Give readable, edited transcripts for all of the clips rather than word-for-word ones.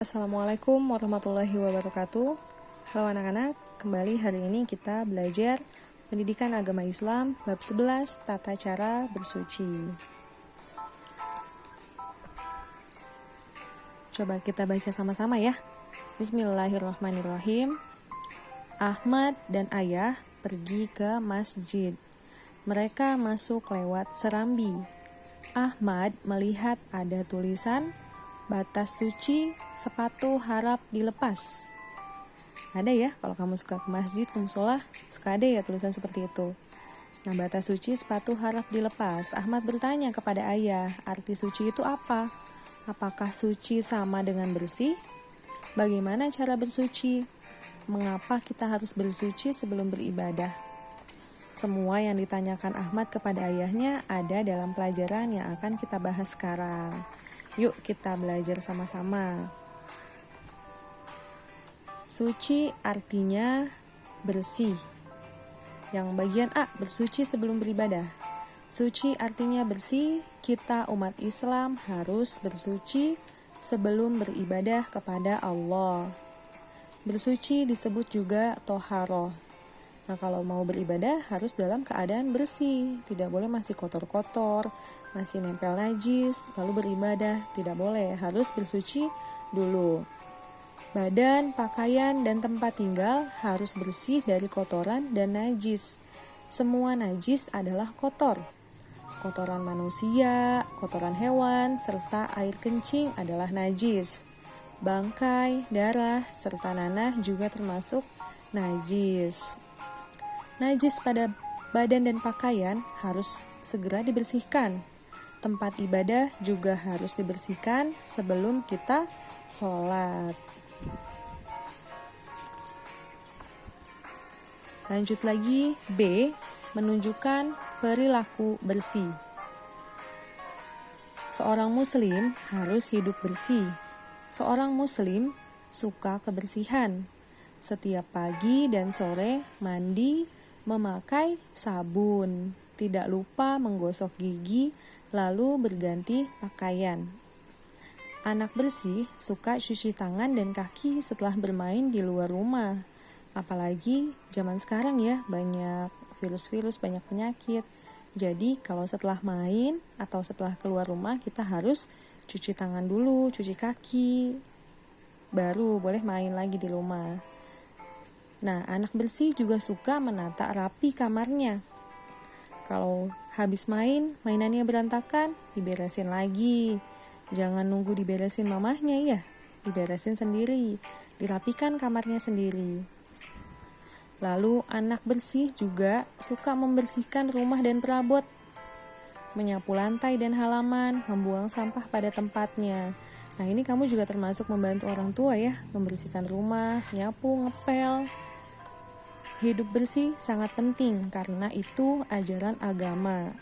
Assalamualaikum warahmatullahi wabarakatuh. Halo anak-anak, kembali hari ini kita belajar Pendidikan Agama Islam bab 11 Tata Cara Bersuci. Coba kita baca sama-sama ya. Bismillahirrahmanirrahim. Ahmad dan ayah pergi ke masjid. Mereka masuk lewat serambi. Ahmad melihat ada tulisan batas suci, sepatu harap dilepas. Ada ya, kalau kamu suka ke masjid, ke musola, suka ada ya tulisan seperti itu. Nah, batas suci, sepatu harap dilepas. Ahmad bertanya kepada ayah, arti suci itu apa? Apakah suci sama dengan bersih? Bagaimana cara bersuci? Mengapa kita harus bersuci sebelum beribadah? Semua yang ditanyakan Ahmad kepada ayahnya ada dalam pelajaran yang akan kita bahas sekarang. Yuk kita belajar sama-sama. Suci artinya bersih. Yang bagian A, bersuci sebelum beribadah. Suci artinya bersih, kita umat Islam harus bersuci sebelum beribadah kepada Allah. Bersuci disebut juga toharoh. Nah, kalau mau beribadah harus dalam keadaan bersih, tidak boleh masih kotor-kotor, masih nempel najis, lalu beribadah, tidak boleh, harus bersuci dulu. Badan, pakaian, dan tempat tinggal harus bersih dari kotoran dan najis. Semua najis adalah kotor. Kotoran manusia, kotoran hewan, serta air kencing adalah najis. Bangkai, darah, serta nanah juga termasuk najis. Najis pada badan dan pakaian harus segera dibersihkan. Tempat ibadah juga harus dibersihkan sebelum kita sholat. Lanjut lagi, B, menunjukkan perilaku bersih. Seorang muslim harus hidup bersih. Seorang muslim suka kebersihan. Setiap pagi dan sore mandi, memakai sabun, tidak lupa menggosok gigi, lalu berganti pakaian. Anak bersih suka cuci tangan dan kaki setelah bermain di luar rumah. Apalagi zaman sekarang ya, banyak virus-virus, banyak penyakit. Jadi kalau setelah main atau setelah keluar rumah kita harus cuci tangan dulu, cuci kaki, baru boleh main lagi di rumah. Nah, anak bersih juga suka menata rapi kamarnya. Kalau habis main, mainannya berantakan, diberesin lagi. Jangan nunggu diberesin mamahnya ya, diberesin sendiri, dirapikan kamarnya sendiri. Lalu anak bersih juga suka membersihkan rumah dan perabot, menyapu lantai dan halaman, membuang sampah pada tempatnya. Nah, ini kamu juga termasuk membantu orang tua ya, membersihkan rumah, nyapu, ngepel. Hidup bersih sangat penting karena itu ajaran agama.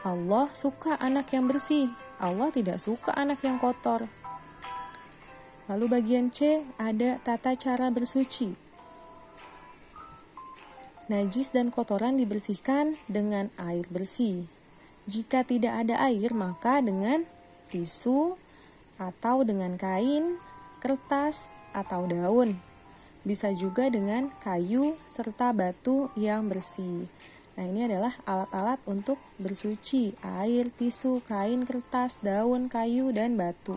Allah suka anak yang bersih, Allah tidak suka anak yang kotor. Lalu bagian C ada tata cara bersuci. Najis dan kotoran dibersihkan dengan air bersih. Jika tidak ada air, maka dengan tisu atau dengan kain, kertas, atau daun. Bisa juga dengan kayu serta batu yang bersih. Nah, ini adalah alat-alat untuk bersuci: air, tisu, kain, kertas, daun, kayu, dan batu.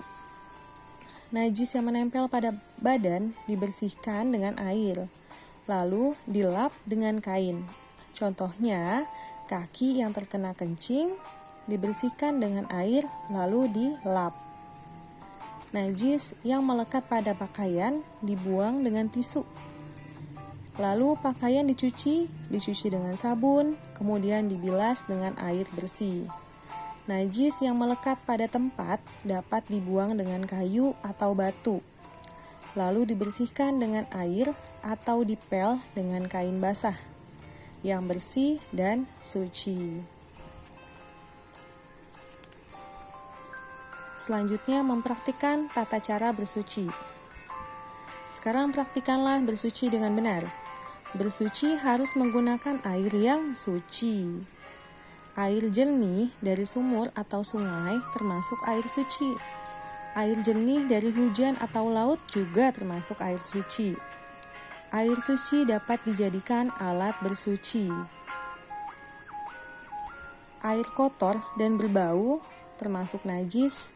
Najis yang menempel pada badan dibersihkan dengan air, lalu dilap dengan kain. Contohnya, kaki yang terkena kencing dibersihkan dengan air lalu dilap. Najis yang melekat pada pakaian dibuang dengan tisu. Lalu pakaian dicuci dengan sabun, kemudian dibilas dengan air bersih. Najis yang melekat pada tempat dapat dibuang dengan kayu atau batu. Lalu dibersihkan dengan air atau dipel dengan kain basah yang bersih dan suci. Selanjutnya mempraktikkan tata cara bersuci. Sekarang praktikanlah bersuci dengan benar. Bersuci harus menggunakan air yang suci. Air jernih dari sumur atau sungai termasuk air suci. Air jernih dari hujan atau laut juga termasuk air suci. Air suci dapat dijadikan alat bersuci. Air kotor dan berbau termasuk najis.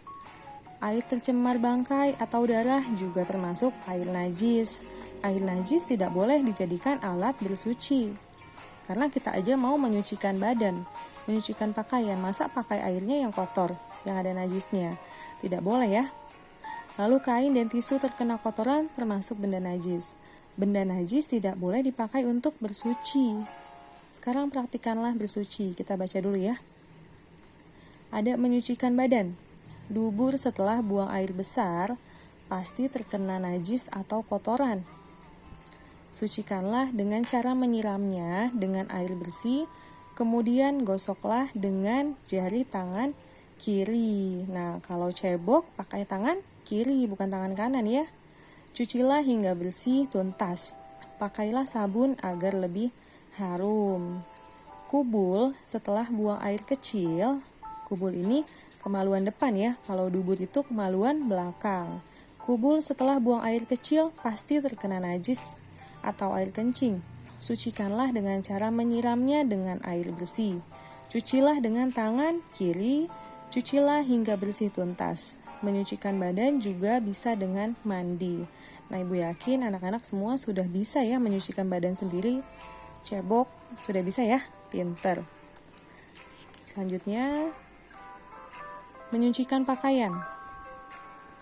Air tercemar bangkai atau darah juga termasuk air najis. Air najis tidak boleh dijadikan alat bersuci. Karena kita aja mau menyucikan badan, menyucikan pakaian, masa pakai airnya yang kotor, yang ada najisnya? Tidak boleh ya. Lalu kain dan tisu terkena kotoran termasuk benda najis. Benda najis tidak boleh dipakai untuk bersuci. Sekarang praktikanlah bersuci. Kita baca dulu ya. Ada menyucikan badan. Dubur setelah buang air besar pasti terkena najis atau kotoran. Sucikanlah dengan cara menyiramnya dengan air bersih, kemudian gosoklah dengan jari tangan kiri. Nah, kalau cebok pakai tangan kiri, bukan tangan kanan ya. Cucilah hingga bersih tuntas. Pakailah sabun agar lebih harum. Kubul setelah buang air kecil. Kubul ini kemaluan depan ya, kalau dubur itu kemaluan belakang. Kubul setelah buang air kecil pasti terkena najis atau air kencing. Sucikanlah dengan cara menyiramnya dengan air bersih. Cucilah dengan tangan kiri, cucilah hingga bersih tuntas. Menyucikan badan juga bisa dengan mandi. Nah, Ibu yakin anak-anak semua sudah bisa ya menyucikan badan sendiri. Cebok sudah bisa ya, pinter. Selanjutnya, menyucikan pakaian.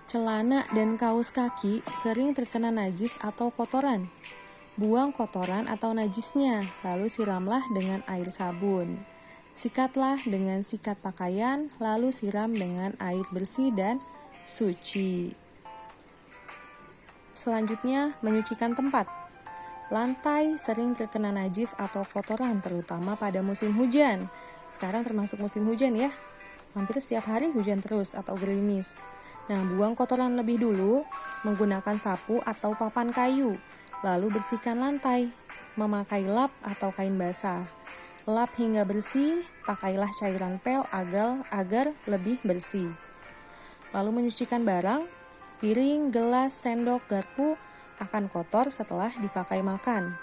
Celana dan kaos kaki sering terkena najis atau kotoran. Buang kotoran atau najisnya, lalu siramlah dengan air sabun. Sikatlah dengan sikat pakaian, lalu siram dengan air bersih dan suci. Selanjutnya, menyucikan tempat. Lantai sering terkena najis atau kotoran, terutama pada musim hujan. Sekarang termasuk musim hujan ya. Hampir setiap hari hujan terus atau gerimis. Nah, buang kotoran lebih dulu menggunakan sapu atau papan kayu. Lalu bersihkan lantai, memakai lap atau kain basah. Lap hingga bersih, pakailah cairan pel agar lebih bersih. Lalu menyucikan barang, piring, gelas, sendok, garpu akan kotor setelah dipakai makan.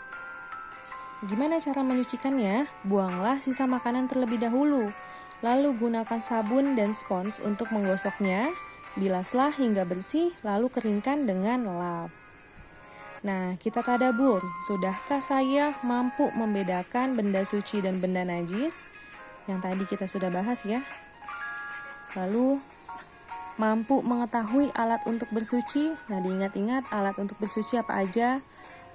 Gimana cara menyucikannya? Buanglah sisa makanan terlebih dahulu. Lalu gunakan sabun dan spons untuk menggosoknya. Bilaslah hingga bersih, lalu keringkan dengan lap. Nah, kita tadabur. Sudahkah saya mampu membedakan benda suci dan benda najis? Yang tadi kita sudah bahas ya. Lalu, mampu mengetahui alat untuk bersuci. Nah, diingat-ingat alat untuk bersuci apa aja.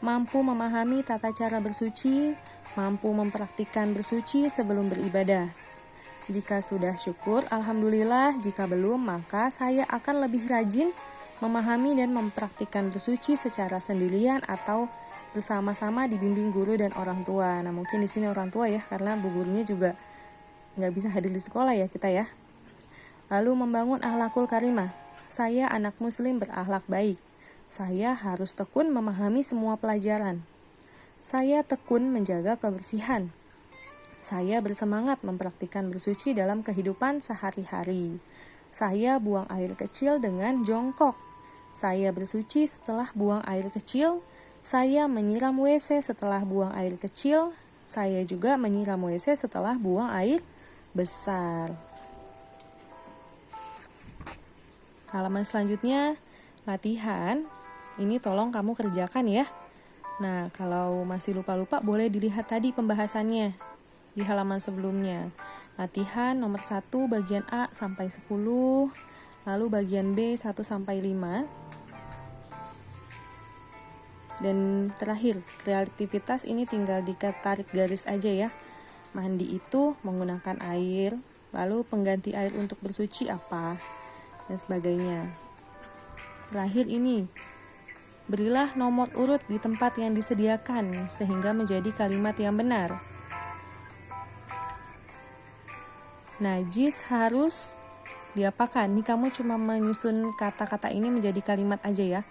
Mampu memahami tata cara bersuci. Mampu mempraktikkan bersuci sebelum beribadah. Jika sudah syukur, alhamdulillah. Jika belum, maka saya akan lebih rajin memahami dan mempraktikkan bersuci secara sendirian atau bersama-sama dibimbing guru dan orang tua. Nah, mungkin di sini orang tua ya, karena bu gurunya juga nggak bisa hadir di sekolah ya kita ya. Lalu membangun akhlakul karimah. Saya anak muslim berakhlak baik. Saya harus tekun memahami semua pelajaran. Saya tekun menjaga kebersihan. Saya bersemangat mempraktikkan bersuci dalam kehidupan sehari-hari. Saya buang air kecil dengan jongkok. Saya bersuci setelah buang air kecil. Saya menyiram WC setelah buang air kecil. Saya juga menyiram WC setelah buang air besar. Halaman selanjutnya, latihan. Ini tolong kamu kerjakan ya. Nah, kalau masih lupa-lupa boleh dilihat tadi pembahasannya di halaman sebelumnya. Latihan nomor 1 bagian A sampai 10, lalu bagian B 1 sampai 5. Dan terakhir, kreativitas ini tinggal ditarik garis aja ya. Mandi itu menggunakan air, lalu pengganti air untuk bersuci apa, dan sebagainya. Terakhir ini, berilah nomor urut di tempat yang disediakan sehingga menjadi kalimat yang benar. Najis harus diapakan? Ini kamu cuma menyusun kata-kata ini menjadi kalimat aja ya.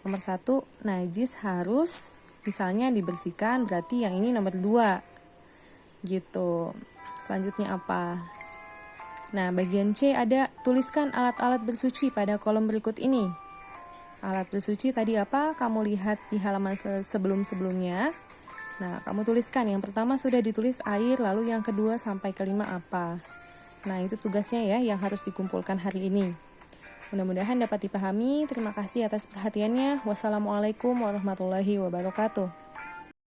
Nomor 1, najis harus misalnya dibersihkan, berarti yang ini nomor 2 gitu. Selanjutnya apa? Nah, bagian C ada tuliskan alat-alat bersuci pada kolom berikut ini. Alat bersuci tadi apa? Kamu lihat di halaman sebelum-sebelumnya. Nah, kamu tuliskan. Yang pertama sudah ditulis air, lalu yang kedua sampai kelima apa. Nah, itu tugasnya ya yang harus dikumpulkan hari ini. Mudah-mudahan dapat dipahami. Terima kasih atas perhatiannya. Wassalamualaikum warahmatullahi wabarakatuh.